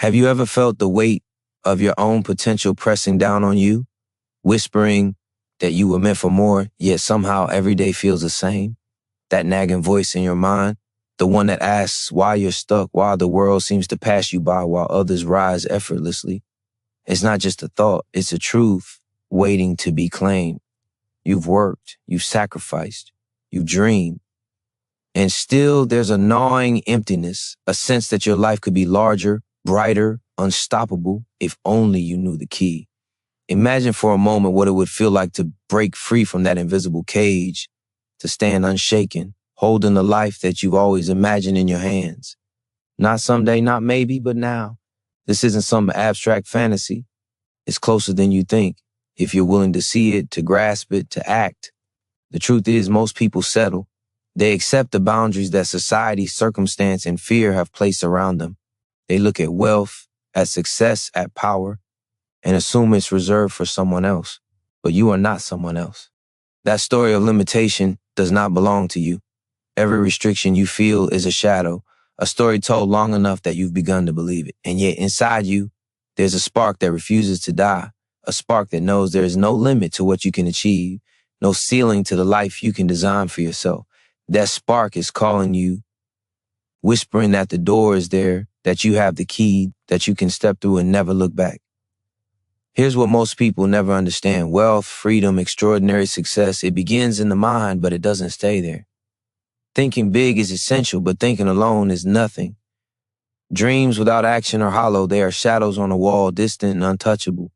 Have you ever felt the weight of your own potential pressing down on you, whispering that you were meant for more, yet somehow every day feels the same? That nagging voice in your mind, the one that asks why you're stuck while the world seems to pass you by while others rise effortlessly. It's not just a thought, it's a truth waiting to be claimed. You've worked, you've sacrificed, you've dreamed, and still there's a gnawing emptiness, a sense that your life could be larger, brighter, unstoppable if only you knew the key. Imagine for a moment what it would feel like to break free from that invisible cage, to stand unshaken, holding the life that you've always imagined in your hands. Not someday, not maybe, but now. This isn't some abstract fantasy. It's closer than you think, if you're willing to see it, to grasp it, to act. The truth is, most people settle. They accept the boundaries that society, circumstance, and fear have placed around them. They look at wealth, at success, at power, and assume it's reserved for someone else. But you are not someone else. That story of limitation does not belong to you. Every restriction you feel is a shadow, a story told long enough that you've begun to believe it. And yet inside you, there's a spark that refuses to die, a spark that knows there is no limit to what you can achieve, no ceiling to the life you can design for yourself. That spark is calling you, whispering that the door is there, that you have the key, that you can step through and never look back. Here's what most people never understand. Wealth, freedom, extraordinary success, it begins in the mind, but it doesn't stay there. Thinking big is essential, but thinking alone is nothing. Dreams without action are hollow. They are shadows on a wall, distant and untouchable.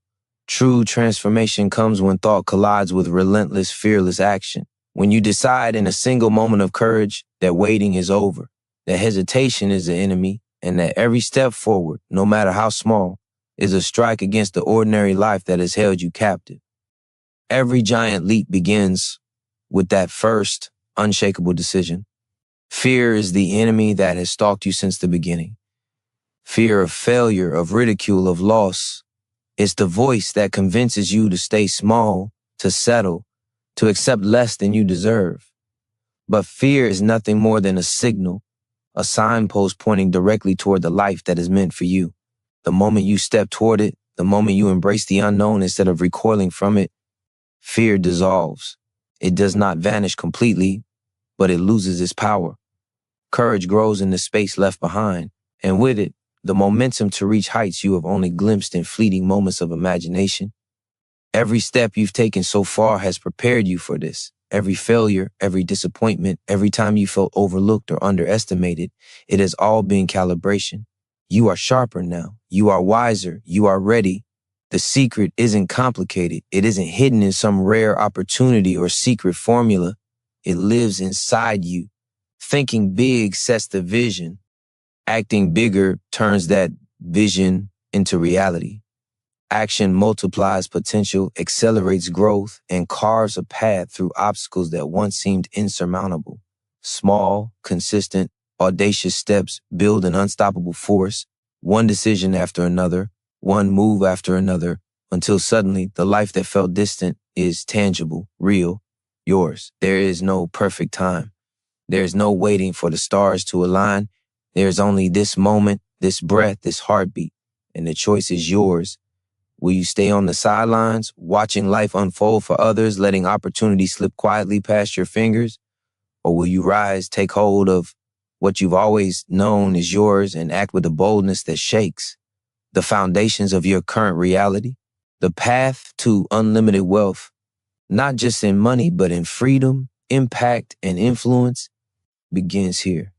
True transformation comes when thought collides with relentless, fearless action. When you decide in a single moment of courage that waiting is over, that hesitation is the enemy, and that every step forward, no matter how small, is a strike against the ordinary life that has held you captive. Every giant leap begins with that first, unshakable decision. Fear is the enemy that has stalked you since the beginning. Fear of failure, of ridicule, of loss. It's the voice that convinces you to stay small, to settle, to accept less than you deserve. But fear is nothing more than a signal, a signpost pointing directly toward the life that is meant for you. The moment you step toward it, the moment you embrace the unknown instead of recoiling from it, fear dissolves. It does not vanish completely, but it loses its power. Courage grows in the space left behind, and with it, the momentum to reach heights you have only glimpsed in fleeting moments of imagination. Every step you've taken so far has prepared you for this. Every failure, every disappointment, every time you felt overlooked or underestimated, it has all been calibration. You are sharper now. You are wiser. You are ready. The secret isn't complicated. It isn't hidden in some rare opportunity or secret formula. It lives inside you. Thinking big sets the vision. Acting bigger turns that vision into reality. Action multiplies potential, accelerates growth, and carves a path through obstacles that once seemed insurmountable. Small, consistent, audacious steps build an unstoppable force, one decision after another, one move after another, until suddenly the life that felt distant is tangible, real, yours. There is no perfect time. There is no waiting for the stars to align. There is only this moment, this breath, this heartbeat, and the choice is yours. Will you stay on the sidelines, watching life unfold for others, letting opportunity slip quietly past your fingers? Or will you rise, take hold of what you've always known is yours, and act with a boldness that shakes the foundations of your current reality? The path to unlimited wealth, not just in money, but in freedom, impact, and influence, begins here.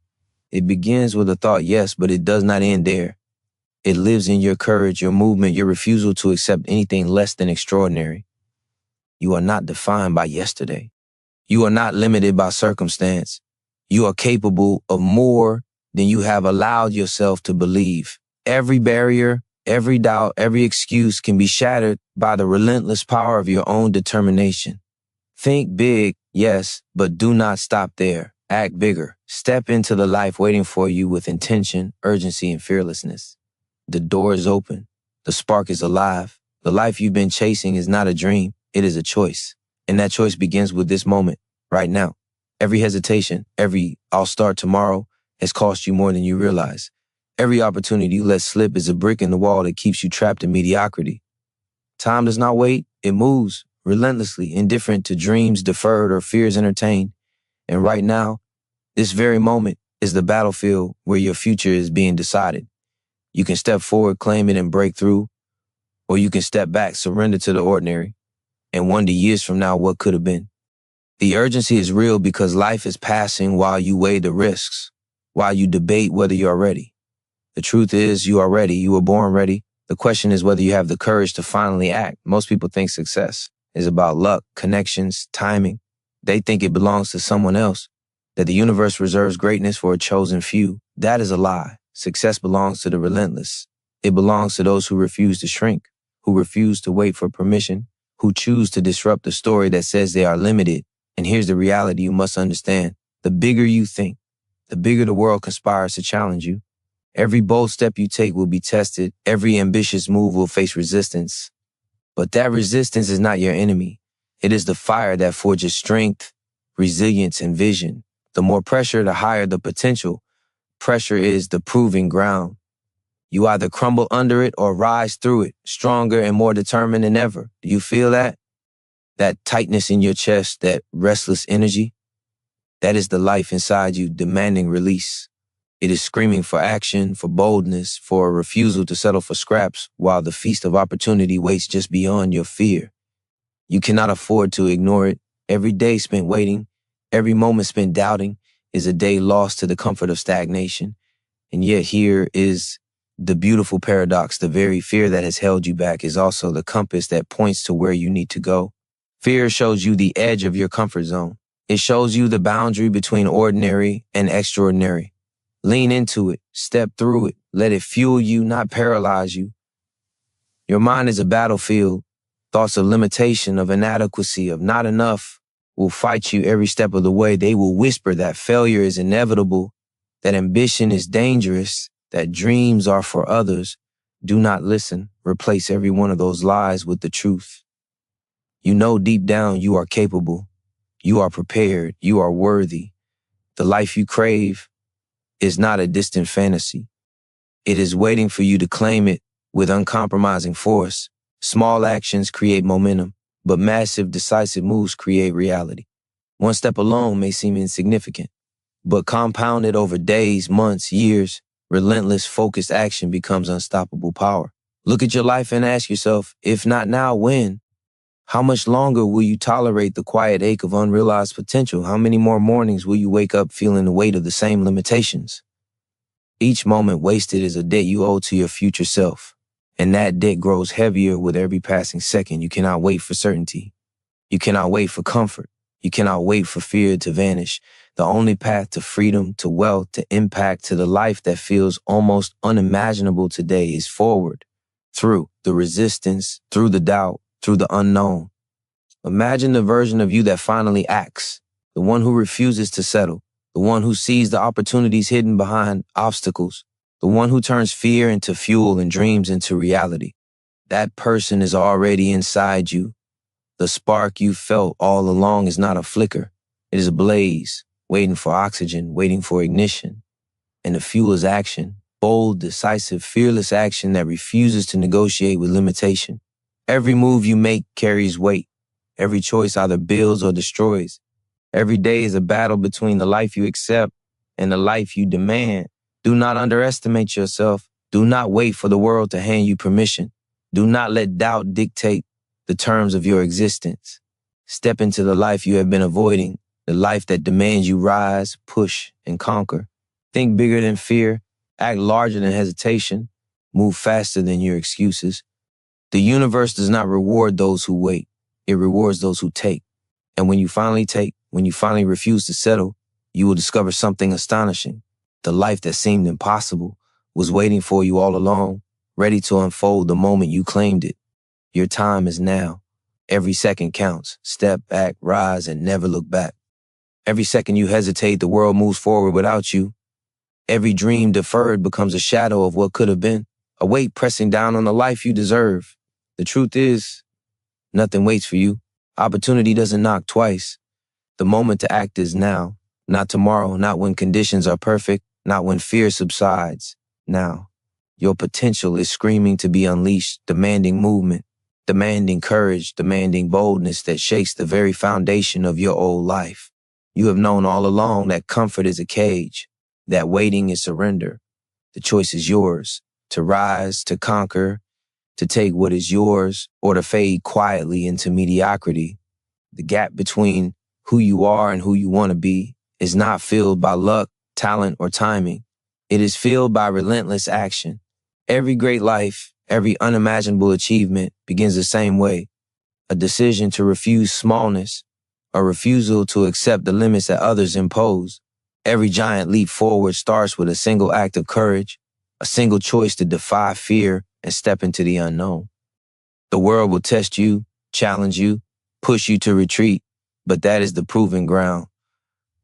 It begins with a thought, yes, but it does not end there. It lives in your courage, your movement, your refusal to accept anything less than extraordinary. You are not defined by yesterday. You are not limited by circumstance. You are capable of more than you have allowed yourself to believe. Every barrier, every doubt, every excuse can be shattered by the relentless power of your own determination. Think big, yes, but do not stop there. Act bigger. Step into the life waiting for you with intention, urgency, and fearlessness. The door is open. The spark is alive. The life you've been chasing is not a dream. It is a choice. And that choice begins with this moment, right now. Every hesitation, every I'll start tomorrow has cost you more than you realize. Every opportunity you let slip is a brick in the wall that keeps you trapped in mediocrity. Time does not wait, it moves, relentlessly, indifferent to dreams deferred or fears entertained. And right now, this very moment is the battlefield where your future is being decided. You can step forward, claim it, and break through, or you can step back, surrender to the ordinary, and wonder years from now what could have been. The urgency is real because life is passing while you weigh the risks, while you debate whether you're ready. The truth is, you are ready. You were born ready. The question is whether you have the courage to finally act. Most people think success is about luck, connections, timing. They think it belongs to someone else, that the universe reserves greatness for a chosen few. That is a lie. Success belongs to the relentless. It belongs to those who refuse to shrink, who refuse to wait for permission, who choose to disrupt the story that says they are limited. And here's the reality you must understand. The bigger you think, the bigger the world conspires to challenge you. Every bold step you take will be tested. Every ambitious move will face resistance. But that resistance is not your enemy. It is the fire that forges strength, resilience, and vision. The more pressure, the higher the potential. Pressure is the proving ground. You either crumble under it or rise through it, stronger and more determined than ever. Do you feel that? That tightness in your chest, that restless energy? That is the life inside you demanding release. It is screaming for action, for boldness, for a refusal to settle for scraps while the feast of opportunity waits just beyond your fear. You cannot afford to ignore it. Every day spent waiting, every moment spent doubting is a day lost to the comfort of stagnation. And yet here is the beautiful paradox. The very fear that has held you back is also the compass that points to where you need to go. Fear shows you the edge of your comfort zone. It shows you the boundary between ordinary and extraordinary. Lean into it, step through it, let it fuel you, not paralyze you. Your mind is a battlefield. Thoughts of limitation, of inadequacy, of not enough will fight you every step of the way. They will whisper that failure is inevitable, that ambition is dangerous, that dreams are for others. Do not listen. Replace every one of those lies with the truth. You know deep down you are capable. You are prepared. You are worthy. The life you crave is not a distant fantasy. It is waiting for you to claim it with uncompromising force. Small actions create momentum, but massive, decisive moves create reality. One step alone may seem insignificant, but compounded over days, months, years, relentless, focused action becomes unstoppable power. Look at your life and ask yourself, if not now, when? How much longer will you tolerate the quiet ache of unrealized potential? How many more mornings will you wake up feeling the weight of the same limitations? Each moment wasted is a debt you owe to your future self, and that debt grows heavier with every passing second. You cannot wait for certainty. You cannot wait for comfort. You cannot wait for fear to vanish. The only path to freedom, to wealth, to impact, to the life that feels almost unimaginable today is forward, through the resistance, through the doubt, through the unknown. Imagine the version of you that finally acts, the one who refuses to settle, the one who sees the opportunities hidden behind obstacles, the one who turns fear into fuel and dreams into reality. That person is already inside you. The spark you felt all along is not a flicker. It is a blaze, waiting for oxygen, waiting for ignition. And the fuel is action, bold, decisive, fearless action that refuses to negotiate with limitation. Every move you make carries weight. Every choice either builds or destroys. Every day is a battle between the life you accept and the life you demand. Do not underestimate yourself. Do not wait for the world to hand you permission. Do not let doubt dictate the terms of your existence. Step into the life you have been avoiding, the life that demands you rise, push, and conquer. Think bigger than fear. Act larger than hesitation. Move faster than your excuses. The universe does not reward those who wait. It rewards those who take. And when you finally take, when you finally refuse to settle, you will discover something astonishing. The life that seemed impossible was waiting for you all along, ready to unfold the moment you claimed it. Your time is now. Every second counts. Step back, rise, and never look back. Every second you hesitate, the world moves forward without you. Every dream deferred becomes a shadow of what could have been, a weight pressing down on the life you deserve. The truth is, nothing waits for you. Opportunity doesn't knock twice. The moment to act is now, not tomorrow, not when conditions are perfect, not when fear subsides. now. Your potential is screaming to be unleashed, demanding movement, demanding courage, demanding boldness that shakes the very foundation of your old life. You have known all along that comfort is a cage, that waiting is surrender. The choice is yours, to rise, to conquer, to take what is yours, or to fade quietly into mediocrity. The gap between who you are and who you want to be is not filled by luck, talent, or timing. It is filled by relentless action. Every great life, every unimaginable achievement begins the same way. A decision to refuse smallness, a refusal to accept the limits that others impose. Every giant leap forward starts with a single act of courage, a single choice to defy fear and step into the unknown. The world will test you, challenge you, push you to retreat, but that is the proving ground.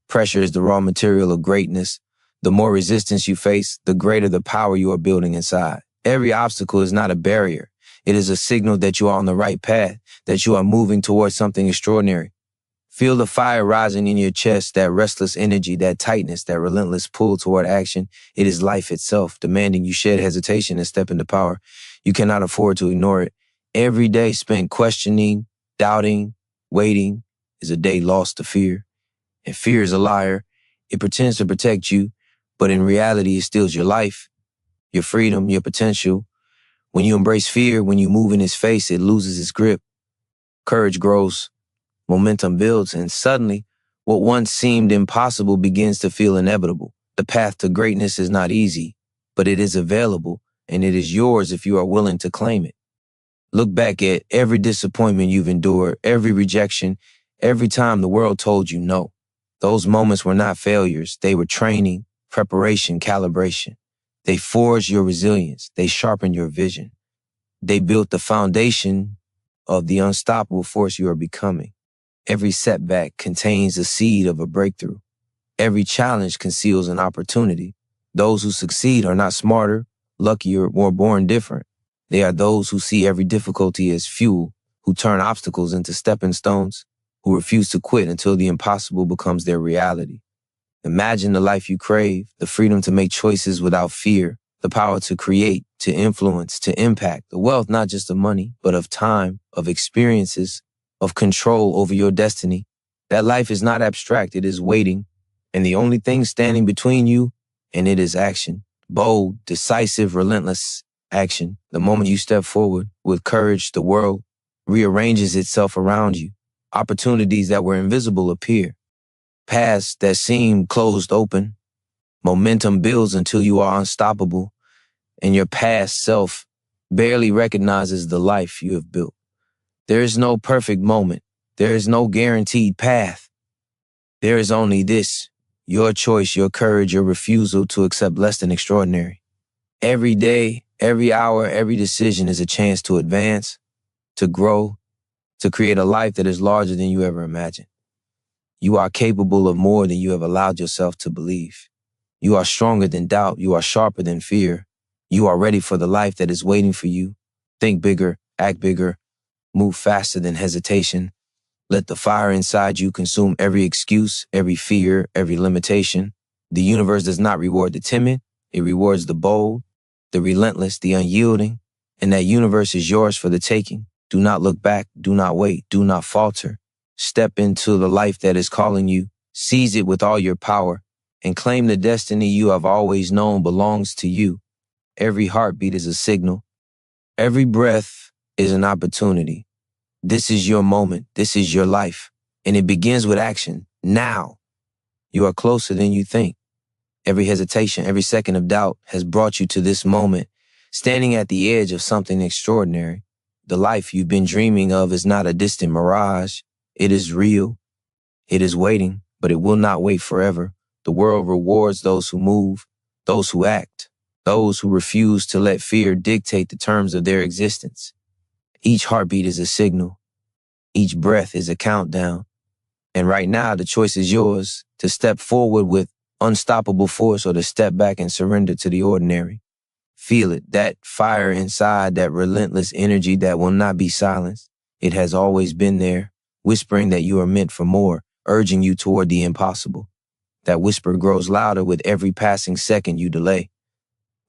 Pressure is the raw material of greatness. The more resistance you face, the greater the power you are building inside. Every obstacle is not a barrier. It is a signal that you are on the right path, that you are moving towards something extraordinary. Feel the fire rising in your chest, that restless energy, that tightness, that relentless pull toward action. It is life itself, demanding you shed hesitation and step into power. You cannot afford to ignore it. Every day spent questioning, doubting, waiting is a day lost to fear. And fear is a liar. It pretends to protect you, but in reality it steals your life, your freedom, your potential. When you embrace fear, when you move in its face, it loses its grip. Courage grows. Momentum builds, and suddenly, what once seemed impossible begins to feel inevitable. The path to greatness is not easy, but it is available, and it is yours if you are willing to claim it. Look back at every disappointment you've endured, every rejection, every time the world told you no. Those moments were not failures. They were training, preparation, calibration. They forged your resilience. They sharpened your vision. They built the foundation of the unstoppable force you are becoming. Every setback contains the seed of a breakthrough. Every challenge conceals an opportunity. Those who succeed are not smarter, luckier, or born different. They are those who see every difficulty as fuel, who turn obstacles into stepping stones, who refuse to quit until the impossible becomes their reality. Imagine the life you crave, the freedom to make choices without fear, the power to create, to influence, to impact, the wealth not just of money, but of time, of experiences, of control over your destiny. That life is not abstract, it is waiting, and the only thing standing between you and it is action. Bold, decisive, relentless action. The moment you step forward with courage, the world rearranges itself around you. Opportunities that were invisible appear. Paths that seem closed open. Momentum builds until you are unstoppable, and your past self barely recognizes the life you have built. There is no perfect moment. There is no guaranteed path. There is only this, your choice, your courage, your refusal to accept less than extraordinary. Every day, every hour, every decision is a chance to advance, to grow, to create a life that is larger than you ever imagined. You are capable of more than you have allowed yourself to believe. You are stronger than doubt. You are sharper than fear. You are ready for the life that is waiting for you. Think bigger, act bigger, move faster than hesitation. Let the fire inside you consume every excuse, every fear, every limitation. The universe does not reward the timid. It rewards the bold, the relentless, the unyielding. And that universe is yours for the taking. Do not look back. Do not wait. Do not falter. Step into the life that is calling you. Seize it with all your power and claim the destiny you have always known belongs to you. Every heartbeat is a signal. Every breath is an opportunity. This is your moment. This is your life. And it begins with action. Now. You are closer than you think. Every hesitation, every second of doubt has brought you to this moment, standing at the edge of something extraordinary. The life you've been dreaming of is not a distant mirage. It is real. It is waiting, but it will not wait forever. The world rewards those who move, those who act, those who refuse to let fear dictate the terms of their existence. Each heartbeat is a signal. Each breath is a countdown. And right now, the choice is yours to step forward with unstoppable force or to step back and surrender to the ordinary. Feel it, that fire inside, that relentless energy that will not be silenced. It has always been there, whispering that you are meant for more, urging you toward the impossible. That whisper grows louder with every passing second you delay.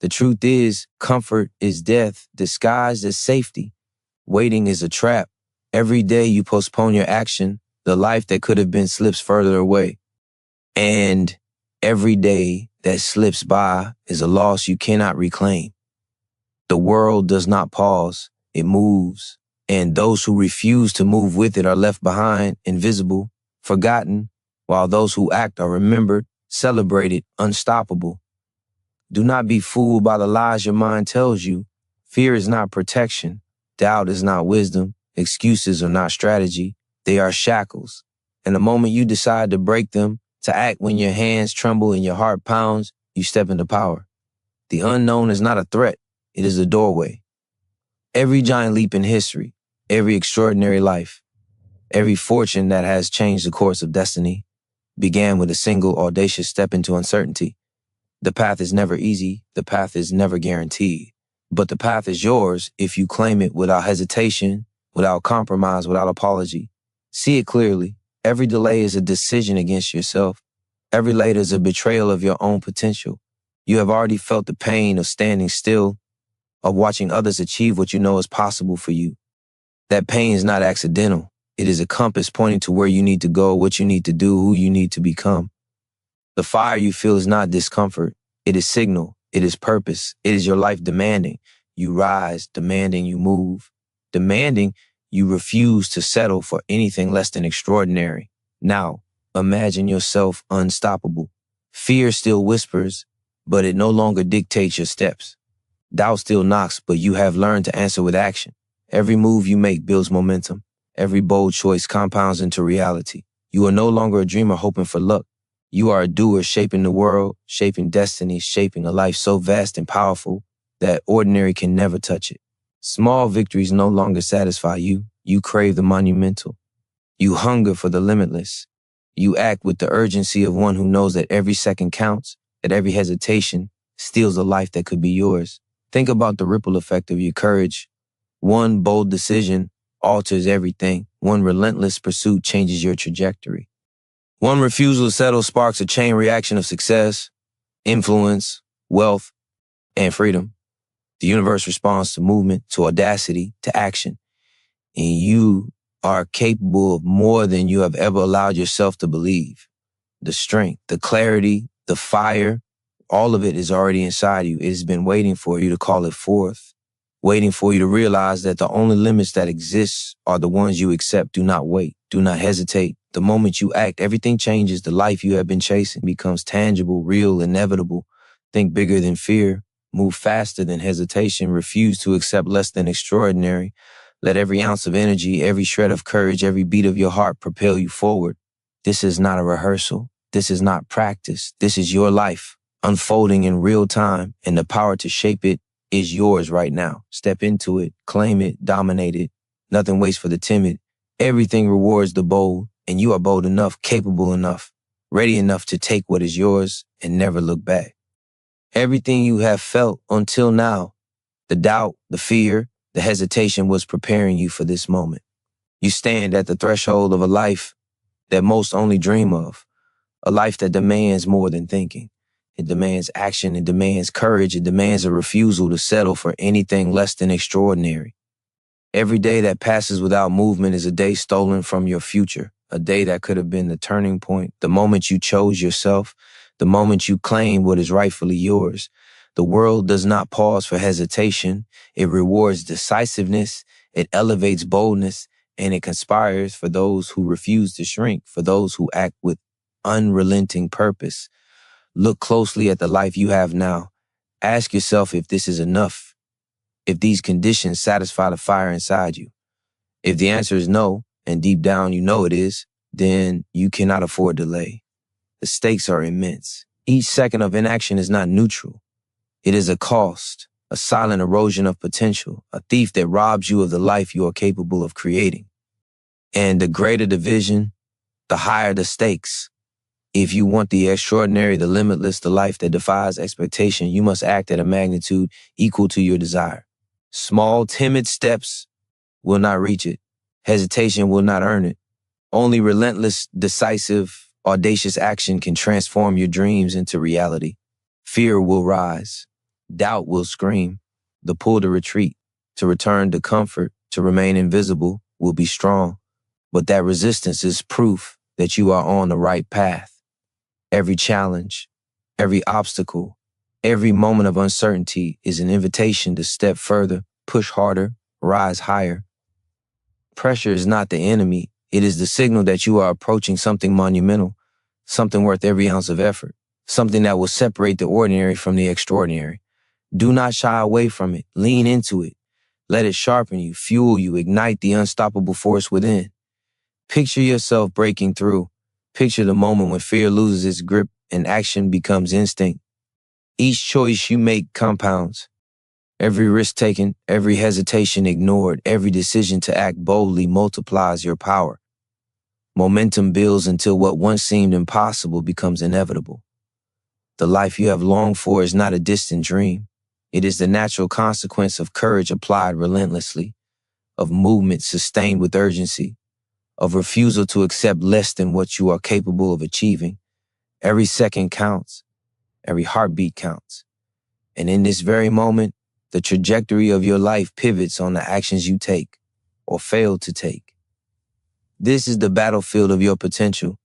The truth is, comfort is death disguised as safety. Waiting is a trap. Every day you postpone your action, the life that could have been slips further away. And every day that slips by is a loss you cannot reclaim. The world does not pause, it moves. And those who refuse to move with it are left behind, invisible, forgotten, while those who act are remembered, celebrated, unstoppable. Do not be fooled by the lies your mind tells you. Fear is not protection. Doubt is not wisdom. Excuses are not strategy. They are shackles. And the moment you decide to break them, to act when your hands tremble and your heart pounds, you step into power. The unknown is not a threat. It is a doorway. Every giant leap in history, every extraordinary life, every fortune that has changed the course of destiny began with a single audacious step into uncertainty. The path is never easy. The path is never guaranteed. But the path is yours if you claim it without hesitation, without compromise, without apology. See it clearly. Every delay is a decision against yourself. Every late is a betrayal of your own potential. You have already felt the pain of standing still, of watching others achieve what you know is possible for you. That pain is not accidental. It is a compass pointing to where you need to go, what you need to do, who you need to become. The fire you feel is not discomfort. It is signal. It is purpose. It is your life demanding. You rise, demanding you move. Demanding you refuse to settle for anything less than extraordinary. Now, imagine yourself unstoppable. Fear still whispers, but it no longer dictates your steps. Doubt still knocks, but you have learned to answer with action. Every move you make builds momentum. Every bold choice compounds into reality. You are no longer a dreamer hoping for luck. You are a doer shaping the world, shaping destiny, shaping a life so vast and powerful that ordinary can never touch it. Small victories no longer satisfy you. You crave the monumental. You hunger for the limitless. You act with the urgency of one who knows that every second counts, that every hesitation steals a life that could be yours. Think about the ripple effect of your courage. One bold decision alters everything. One relentless pursuit changes your trajectory. One refusal to settle sparks a chain reaction of success, influence, wealth, and freedom. The universe responds to movement, to audacity, to action. And you are capable of more than you have ever allowed yourself to believe. The strength, the clarity, the fire, all of it is already inside you. It has been waiting for you to call it forth, waiting for you to realize that the only limits that exist are the ones you accept. Do not wait. Do not hesitate. The moment you act, everything changes. The life you have been chasing becomes tangible, real, inevitable. Think bigger than fear. Move faster than hesitation. Refuse to accept less than extraordinary. Let every ounce of energy, every shred of courage, every beat of your heart propel you forward. This is not a rehearsal. This is not practice. This is your life, unfolding in real time, and the power to shape it is yours right now. Step into it, claim it, dominate it. Nothing waits for the timid. Everything rewards the bold, and you are bold enough, capable enough, ready enough to take what is yours and never look back. Everything you have felt until now, the doubt, the fear, the hesitation was preparing you for this moment. You stand at the threshold of a life that most only dream of, a life that demands more than thinking. It demands action, it demands courage, it demands a refusal to settle for anything less than extraordinary. Every day that passes without movement is a day stolen from your future, a day that could have been the turning point, the moment you chose yourself, the moment you claimed what is rightfully yours. The world does not pause for hesitation. It rewards decisiveness, it elevates boldness, and it conspires for those who refuse to shrink, for those who act with unrelenting purpose. Look closely at the life you have now. Ask yourself if this is enough, if these conditions satisfy the fire inside you. If the answer is no, and deep down you know it is, then you cannot afford delay. The stakes are immense. Each second of inaction is not neutral. It is a cost, a silent erosion of potential, a thief that robs you of the life you are capable of creating. And the greater the vision, the higher the stakes. If you want the extraordinary, the limitless, the life that defies expectation, you must act at a magnitude equal to your desire. Small, timid steps will not reach it. Hesitation will not earn it. Only relentless, decisive, audacious action can transform your dreams into reality. Fear will rise. Doubt will scream. The pull to retreat, to return to comfort, to remain invisible will be strong. But that resistance is proof that you are on the right path. Every challenge, every obstacle, every moment of uncertainty is an invitation to step further, push harder, rise higher. Pressure is not the enemy. It is the signal that you are approaching something monumental, something worth every ounce of effort, something that will separate the ordinary from the extraordinary. Do not shy away from it. Lean into it. Let it sharpen you, fuel you, ignite the unstoppable force within. Picture yourself breaking through. Picture the moment when fear loses its grip and action becomes instinct. Each choice you make compounds. Every risk taken, every hesitation ignored, every decision to act boldly multiplies your power. Momentum builds until what once seemed impossible becomes inevitable. The life you have longed for is not a distant dream. It is the natural consequence of courage applied relentlessly, of movement sustained with urgency, of refusal to accept less than what you are capable of achieving. Every second counts. Every heartbeat counts. And in this very moment, the trajectory of your life pivots on the actions you take or fail to take. This is the battlefield of your potential.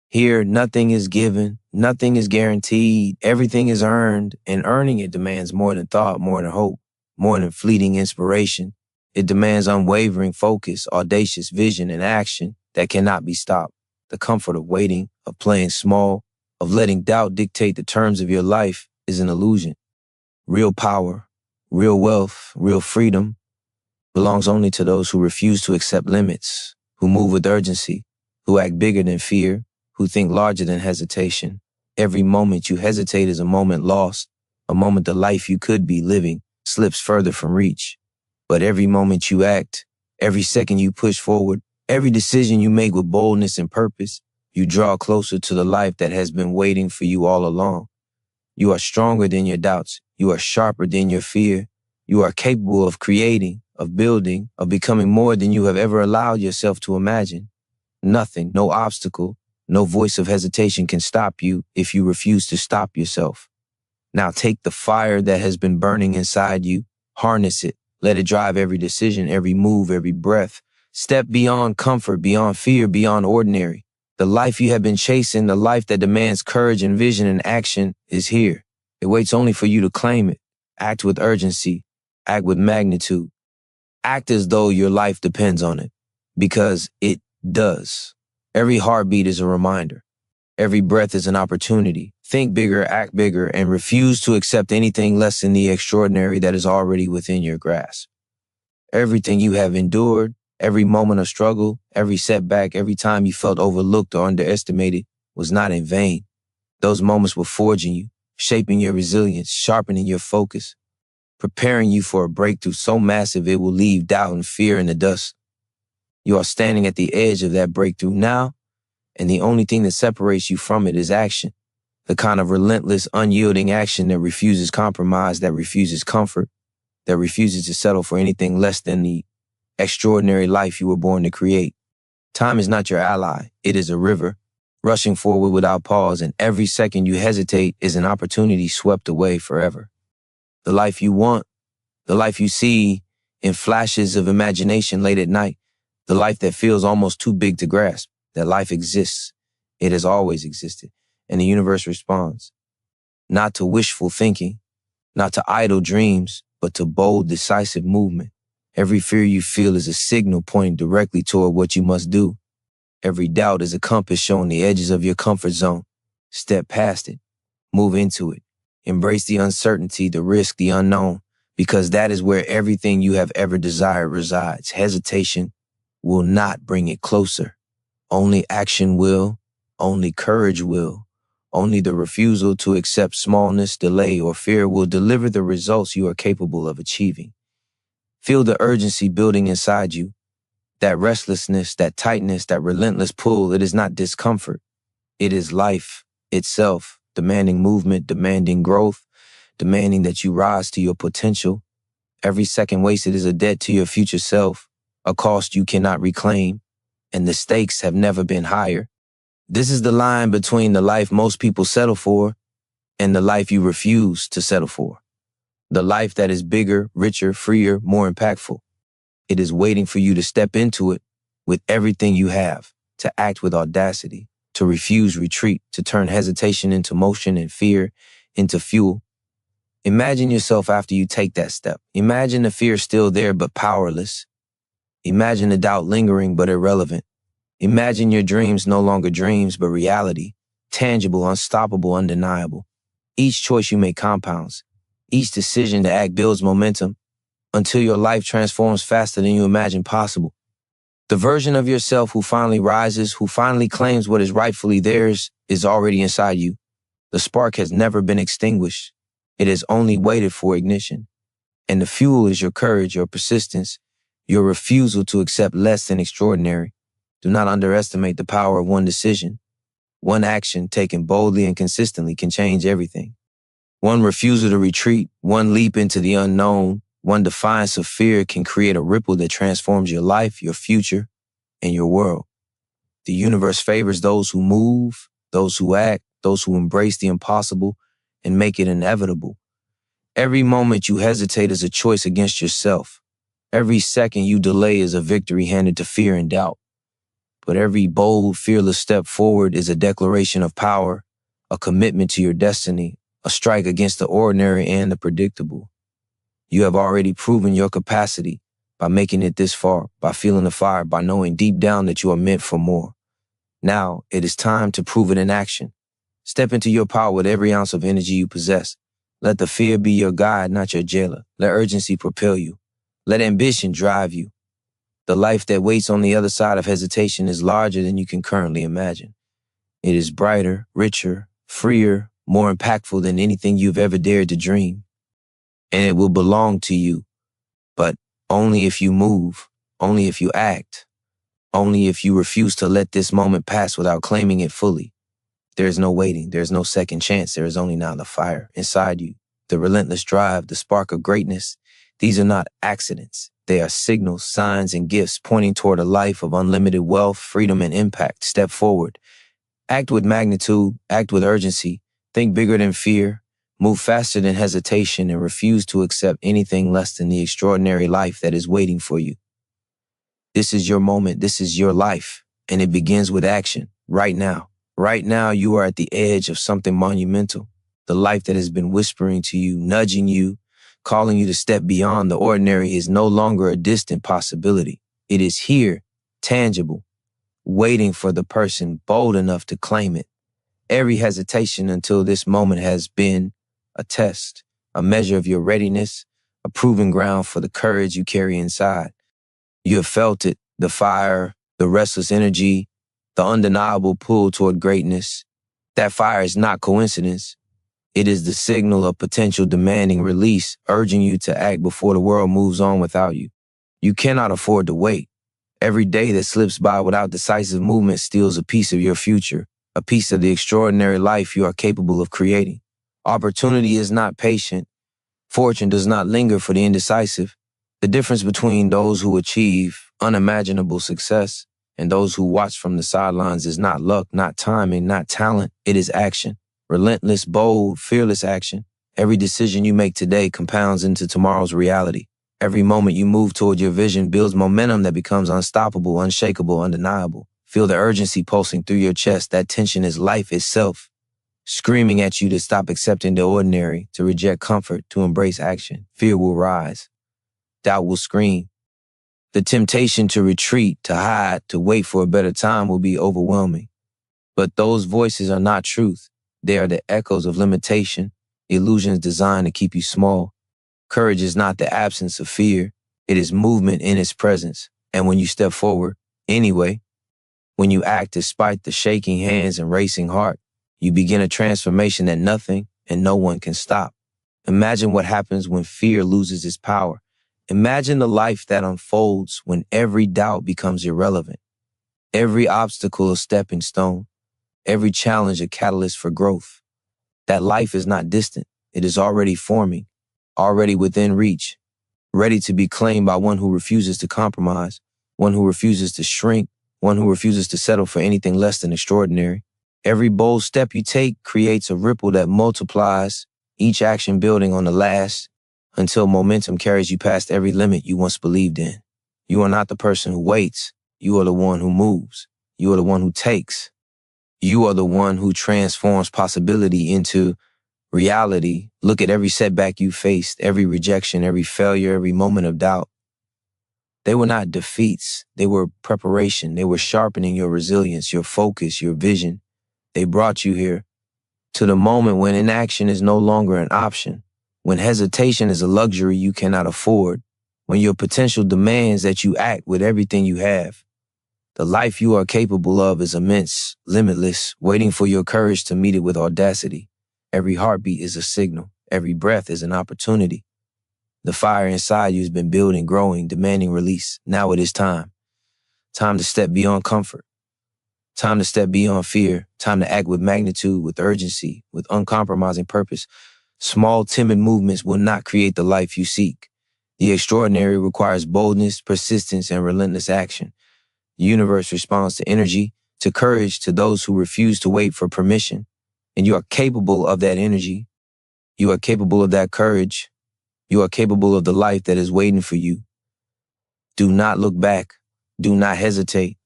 Here, nothing is given, nothing is guaranteed, everything is earned, and earning it demands more than thought, more than hope, more than fleeting inspiration. It demands unwavering focus, audacious vision, and action that cannot be stopped. The comfort of waiting, of playing small, of letting doubt dictate the terms of your life is an illusion. Real power, real wealth, real freedom belongs only to those who refuse to accept limits, who move with urgency, who act bigger than fear, who think larger than hesitation. Every moment you hesitate is a moment lost, a moment the life you could be living slips further from reach. But every moment you act, every second you push forward, every decision you make with boldness and purpose, you draw closer to the life that has been waiting for you all along. You are stronger than your doubts. You are sharper than your fear. You are capable of creating, of building, of becoming more than you have ever allowed yourself to imagine. Nothing, no obstacle, no voice of hesitation can stop you if you refuse to stop yourself. Now take the fire that has been burning inside you, harness it, let it drive every decision, every move, every breath. Step beyond comfort, beyond fear, beyond ordinary. The life you have been chasing, the life that demands courage and vision and action is here. It waits only for you to claim it. Act with urgency. Act with magnitude. Act as though your life depends on it, because it does. Every heartbeat is a reminder. Every breath is an opportunity. Think bigger, act bigger, and refuse to accept anything less than the extraordinary that is already within your grasp. Everything you have endured, every moment of struggle, every setback, every time you felt overlooked or underestimated was not in vain. Those moments were forging you, shaping your resilience, sharpening your focus, preparing you for a breakthrough so massive it will leave doubt and fear in the dust. You are standing at the edge of that breakthrough now, and the only thing that separates you from it is action. The kind of relentless, unyielding action that refuses compromise, that refuses comfort, that refuses to settle for anything less than the extraordinary life you were born to create. Time is not your ally. It is a river, rushing forward without pause, and every second you hesitate is an opportunity swept away forever. The life you want, the life you see in flashes of imagination late at night, the life that feels almost too big to grasp, that life exists. It has always existed, and the universe responds. Not to wishful thinking, not to idle dreams, but to bold, decisive movement. Every fear you feel is a signal pointing directly toward what you must do. Every doubt is a compass showing the edges of your comfort zone. Step past it. Move into it. Embrace the uncertainty, the risk, the unknown, because that is where everything you have ever desired resides. Hesitation will not bring it closer. Only action will, only courage will, only the refusal to accept smallness, delay, or fear will deliver the results you are capable of achieving. Feel the urgency building inside you, that restlessness, that tightness, that relentless pull. It is not discomfort. It is life itself, demanding movement, demanding growth, demanding that you rise to your potential. Every second wasted is a debt to your future self, a cost you cannot reclaim, and the stakes have never been higher. This is the line between the life most people settle for and the life you refuse to settle for. The life that is bigger, richer, freer, more impactful. It is waiting for you to step into it with everything you have, to act with audacity, to refuse retreat, to turn hesitation into motion and fear into fuel. Imagine yourself after you take that step. Imagine the fear still there but powerless. Imagine the doubt lingering but irrelevant. Imagine your dreams no longer dreams but reality, tangible, unstoppable, undeniable. Each choice you make compounds. Each decision to act builds momentum until your life transforms faster than you imagined possible. The version of yourself who finally rises, who finally claims what is rightfully theirs, is already inside you. The spark has never been extinguished. It has only waited for ignition. And the fuel is your courage, your persistence, your refusal to accept less than extraordinary. Do not underestimate the power of one decision. One action taken boldly and consistently can change everything. One refusal to retreat, one leap into the unknown, one defiance of fear can create a ripple that transforms your life, your future, and your world. The universe favors those who move, those who act, those who embrace the impossible and make it inevitable. Every moment you hesitate is a choice against yourself. Every second you delay is a victory handed to fear and doubt. But every bold, fearless step forward is a declaration of power, a commitment to your destiny, a strike against the ordinary and the predictable. You have already proven your capacity by making it this far, by feeling the fire, by knowing deep down that you are meant for more. Now, it is time to prove it in action. Step into your power with every ounce of energy you possess. Let the fear be your guide, not your jailer. Let urgency propel you. Let ambition drive you. The life that waits on the other side of hesitation is larger than you can currently imagine. It is brighter, richer, freer, more impactful than anything you've ever dared to dream. And it will belong to you, but only if you move, only if you act, only if you refuse to let this moment pass without claiming it fully. There is no waiting, there is no second chance, there is only now the fire inside you, the relentless drive, the spark of greatness. These are not accidents. They are signals, signs, and gifts pointing toward a life of unlimited wealth, freedom, and impact. Step forward. Act with magnitude, act with urgency, think bigger than fear, move faster than hesitation, and refuse to accept anything less than the extraordinary life that is waiting for you. This is your moment, this is your life, and it begins with action, right now. Right now, you are at the edge of something monumental, the life that has been whispering to you, nudging you, calling you to step beyond the ordinary is no longer a distant possibility. It is here, tangible, waiting for the person bold enough to claim it. Every hesitation until this moment has been a test, a measure of your readiness, a proving ground for the courage you carry inside. You have felt it, the fire, the restless energy, the undeniable pull toward greatness. That fire is not coincidence. It is the signal of potential demanding release, urging you to act before the world moves on without you. You cannot afford to wait. Every day that slips by without decisive movement steals a piece of your future, a piece of the extraordinary life you are capable of creating. Opportunity is not patient. Fortune does not linger for the indecisive. The difference between those who achieve unimaginable success and those who watch from the sidelines is not luck, not timing, not talent. It is action. Relentless, bold, fearless action. Every decision you make today compounds into tomorrow's reality. Every moment you move toward your vision builds momentum that becomes unstoppable, unshakable, undeniable. Feel the urgency pulsing through your chest. That tension is life itself, screaming at you to stop accepting the ordinary, to reject comfort, to embrace action. Fear will rise. Doubt will scream. The temptation to retreat, to hide, to wait for a better time will be overwhelming. But those voices are not truth. They are the echoes of limitation, illusions designed to keep you small. Courage is not the absence of fear. It is movement in its presence. And when you step forward, anyway, when you act despite the shaking hands and racing heart, you begin a transformation that nothing and no one can stop. Imagine what happens when fear loses its power. Imagine the life that unfolds when every doubt becomes irrelevant. Every obstacle a stepping stone. Every challenge a catalyst for growth. That life is not distant. It is already forming, already within reach, ready to be claimed by one who refuses to compromise, one who refuses to shrink, one who refuses to settle for anything less than extraordinary. Every bold step you take creates a ripple that multiplies, each action building on the last. until momentum carries you past every limit you once believed in. You are not the person who waits. You are the one who moves. You are the one who takes. You are the one who transforms possibility into reality. Look at every setback you faced, every rejection, every failure, every moment of doubt. They were not defeats. They were preparation. They were sharpening your resilience, your focus, your vision. They brought you here to the moment when inaction is no longer an option, when hesitation is a luxury you cannot afford, when your potential demands that you act with everything you have. The life you are capable of is immense, limitless, waiting for your courage to meet it with audacity. Every heartbeat is a signal. Every breath is an opportunity. The fire inside you has been building, growing, demanding release. Now it is time. Time to step beyond comfort. Time to step beyond fear. Time to act with magnitude, with urgency, with uncompromising purpose. Small, timid movements will not create the life you seek. The extraordinary requires boldness, persistence, and relentless action. The universe responds to energy, to courage, to those who refuse to wait for permission. And you are capable of that energy. You are capable of that courage. You are capable of the life that is waiting for you. Do not look back. Do not hesitate.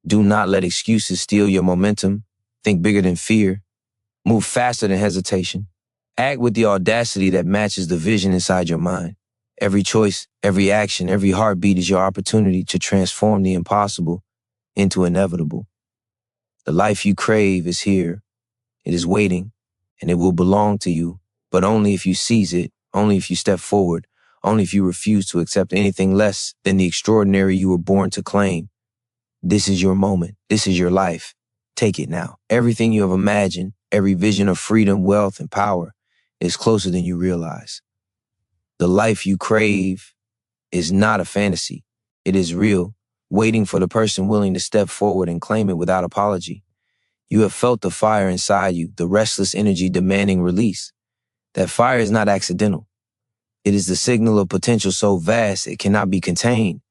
Do not let excuses steal your momentum. Think bigger than fear. Move faster than hesitation. Act with the audacity that matches the vision inside your mind. Every choice, every action, every heartbeat is your opportunity to transform the impossible into inevitable. The life you crave is here. It is waiting, and it will belong to you, but only if you seize it, only if you step forward, only if you refuse to accept anything less than the extraordinary you were born to claim. This is your moment. This is your life. Take it now. Everything you have imagined, every vision of freedom, wealth, and power is closer than you realize. The life you crave is not a fantasy. It is real, waiting for the person willing to step forward and claim it without apology. You have felt the fire inside you, the restless energy demanding release. That fire is not accidental. It is the signal of potential so vast it cannot be contained.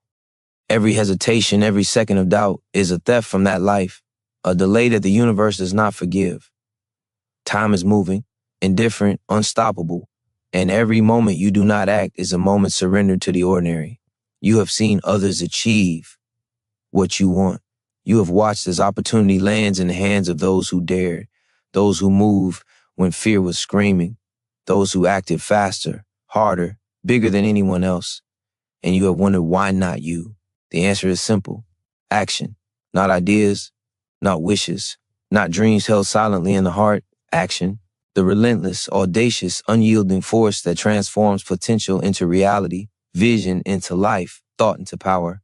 Every hesitation, every second of doubt is a theft from that life, a delay that the universe does not forgive. Time is moving, indifferent, unstoppable, and every moment you do not act is a moment surrendered to the ordinary. You have seen others achieve what you want. You have watched as opportunity lands in the hands of those who dared, those who moved when fear was screaming, those who acted faster, harder, bigger than anyone else. And you have wondered, why not you? The answer is simple. Action. Not ideas, not wishes, not dreams held silently in the heart. Action. The relentless, audacious, unyielding force that transforms potential into reality, vision into life, thought into power.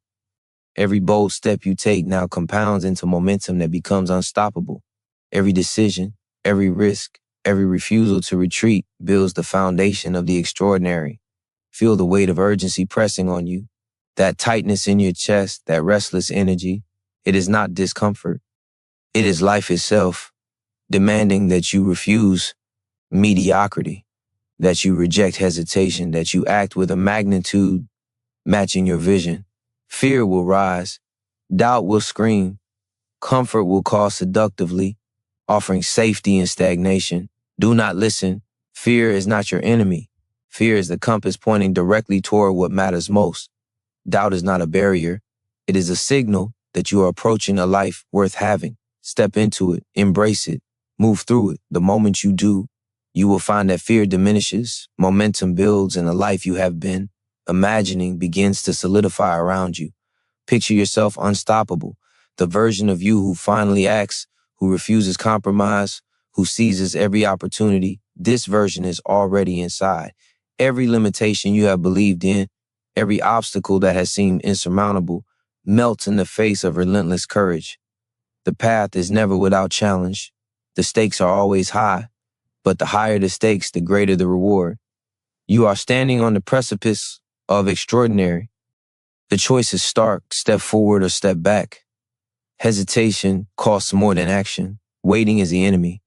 Every bold step you take now compounds into momentum that becomes unstoppable. Every decision, every risk, every refusal to retreat builds the foundation of the extraordinary. Feel the weight of urgency pressing on you. That tightness in your chest, that restless energy. It is not discomfort. It is life itself, demanding that you refuse mediocrity, that you reject hesitation, that you act with a magnitude matching your vision. Fear will rise, doubt will scream, comfort will call seductively, offering safety in stagnation. Do not listen. Fear is not your enemy. Fear is the compass pointing directly toward what matters most. Doubt is not a barrier. It is a signal that you are approaching a life worth having. Step into it, embrace it, move through it. The moment you do, you will find that fear diminishes, momentum builds, and the life you have been imagining begins to solidify around you. Picture yourself unstoppable, the version of you who finally acts, who refuses compromise, who seizes every opportunity. This version is already inside. Every limitation you have believed in, every obstacle that has seemed insurmountable, melts in the face of relentless courage. The path is never without challenge. The stakes are always high, but the higher the stakes, the greater the reward. You are standing on the precipice of extraordinary. The choice is stark, step forward or step back. Hesitation costs more than action. Waiting is the enemy.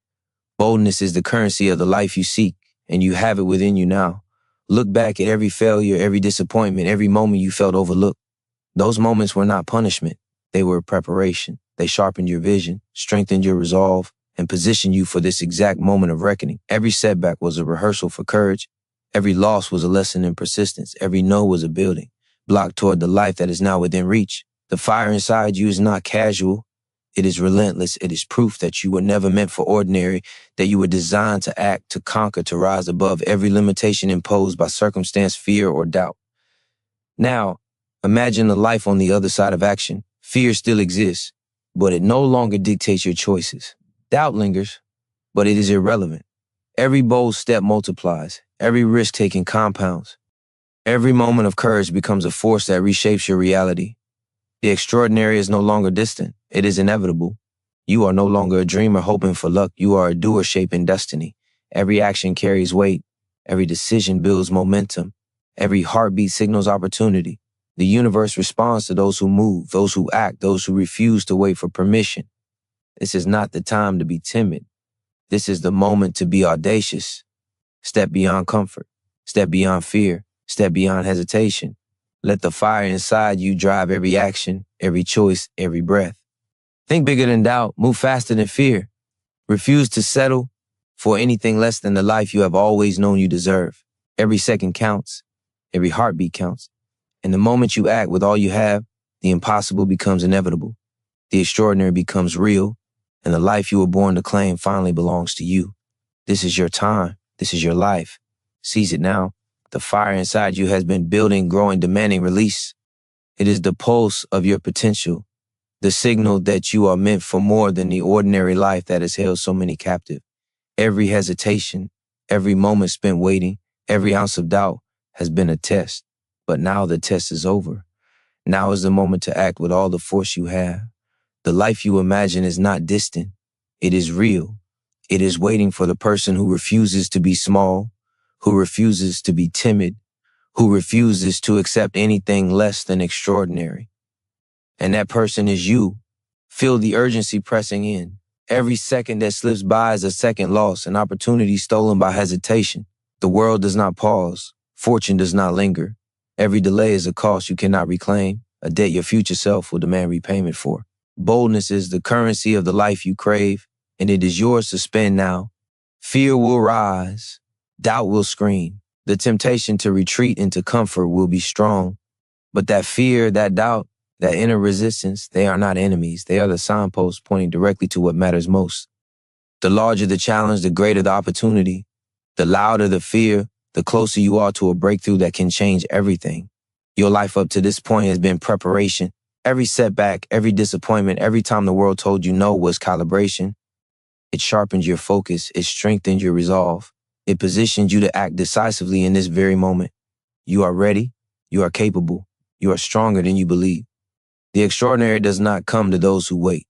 Boldness is the currency of the life you seek, and you have it within you now. Look back at every failure, every disappointment, every moment you felt overlooked. Those moments were not punishment. They were preparation. They sharpened your vision, strengthened your resolve, and positioned you for this exact moment of reckoning. Every setback was a rehearsal for courage. Every loss was a lesson in persistence. Every no was a building, block toward the life that is now within reach. The fire inside you is not casual. It is relentless. It is proof that you were never meant for ordinary, that you were designed to act, to conquer, to rise above every limitation imposed by circumstance, fear, or doubt. Now, imagine a life on the other side of action. Fear still exists, but it no longer dictates your choices. Doubt lingers, but it is irrelevant. Every bold step multiplies. Every risk-taking compounds. Every moment of courage becomes a force that reshapes your reality. The extraordinary is no longer distant. It is inevitable. You are no longer a dreamer hoping for luck. You are a doer shaping destiny. Every action carries weight. Every decision builds momentum. Every heartbeat signals opportunity. The universe responds to those who move, those who act, those who refuse to wait for permission. This is not the time to be timid. This is the moment to be audacious. Step beyond comfort. Step beyond fear. Step beyond hesitation. Let the fire inside you drive every action, every choice, every breath. Think bigger than doubt. Move faster than fear. Refuse to settle for anything less than the life you have always known you deserve. Every second counts. Every heartbeat counts. And the moment you act with all you have, the impossible becomes inevitable. The extraordinary becomes real. And the life you were born to claim finally belongs to you. This is your time. This is your life. Seize it now. The fire inside you has been building, growing, demanding release. It is the pulse of your potential, the signal that you are meant for more than the ordinary life that has held so many captive. Every hesitation, every moment spent waiting, every ounce of doubt has been a test. But now the test is over. Now is the moment to act with all the force you have. The life you imagine is not distant. It is real. It is waiting for the person who refuses to be small, who refuses to be timid, who refuses to accept anything less than extraordinary. And that person is you. Feel the urgency pressing in. Every second that slips by is a second loss, an opportunity stolen by hesitation. The world does not pause. Fortune does not linger. Every delay is a cost you cannot reclaim, a debt your future self will demand repayment for. Boldness is the currency of the life you crave, and it is yours to spend now. Fear will rise. Doubt will scream. The temptation to retreat into comfort will be strong. But that fear, that doubt, that inner resistance, they are not enemies. They are the signposts pointing directly to what matters most. The larger the challenge, the greater the opportunity. The louder the fear, the closer you are to a breakthrough that can change everything. Your life up to this point has been preparation. Every setback, every disappointment, every time the world told you no was calibration. It sharpened your focus. It strengthened your resolve. It positioned you to act decisively in this very moment. You are ready. You are capable. You are stronger than you believe. The extraordinary does not come to those who wait.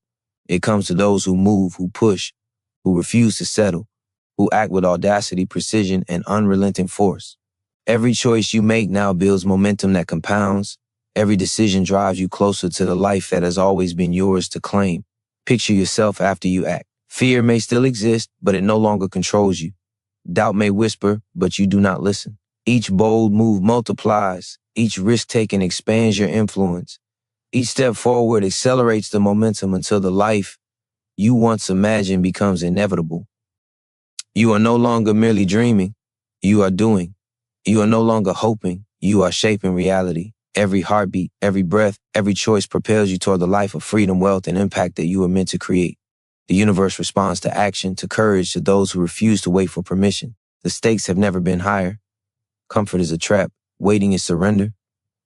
It comes to those who move, who push, who refuse to settle, who act with audacity, precision, and unrelenting force. Every choice you make now builds momentum that compounds. Every decision drives you closer to the life that has always been yours to claim. Picture yourself after you act. Fear may still exist, but it no longer controls you. Doubt may whisper, but you do not listen. Each bold move multiplies. Each risk taken expands your influence. Each step forward accelerates the momentum until the life you once imagined becomes inevitable. You are no longer merely dreaming. You are doing. You are no longer hoping. You are shaping reality. Every heartbeat, every breath, every choice propels you toward the life of freedom, wealth, and impact that you were meant to create. The universe responds to action, to courage, to those who refuse to wait for permission. The stakes have never been higher. Comfort is a trap. Waiting is surrender.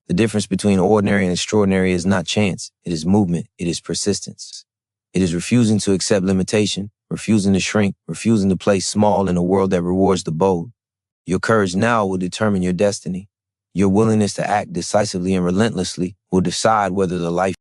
The difference between ordinary and extraordinary is not chance. It is movement. It is persistence. It is refusing to accept limitation, refusing to shrink, refusing to play small in a world that rewards the bold. Your courage now will determine your destiny. Your willingness to act decisively and relentlessly will decide whether the life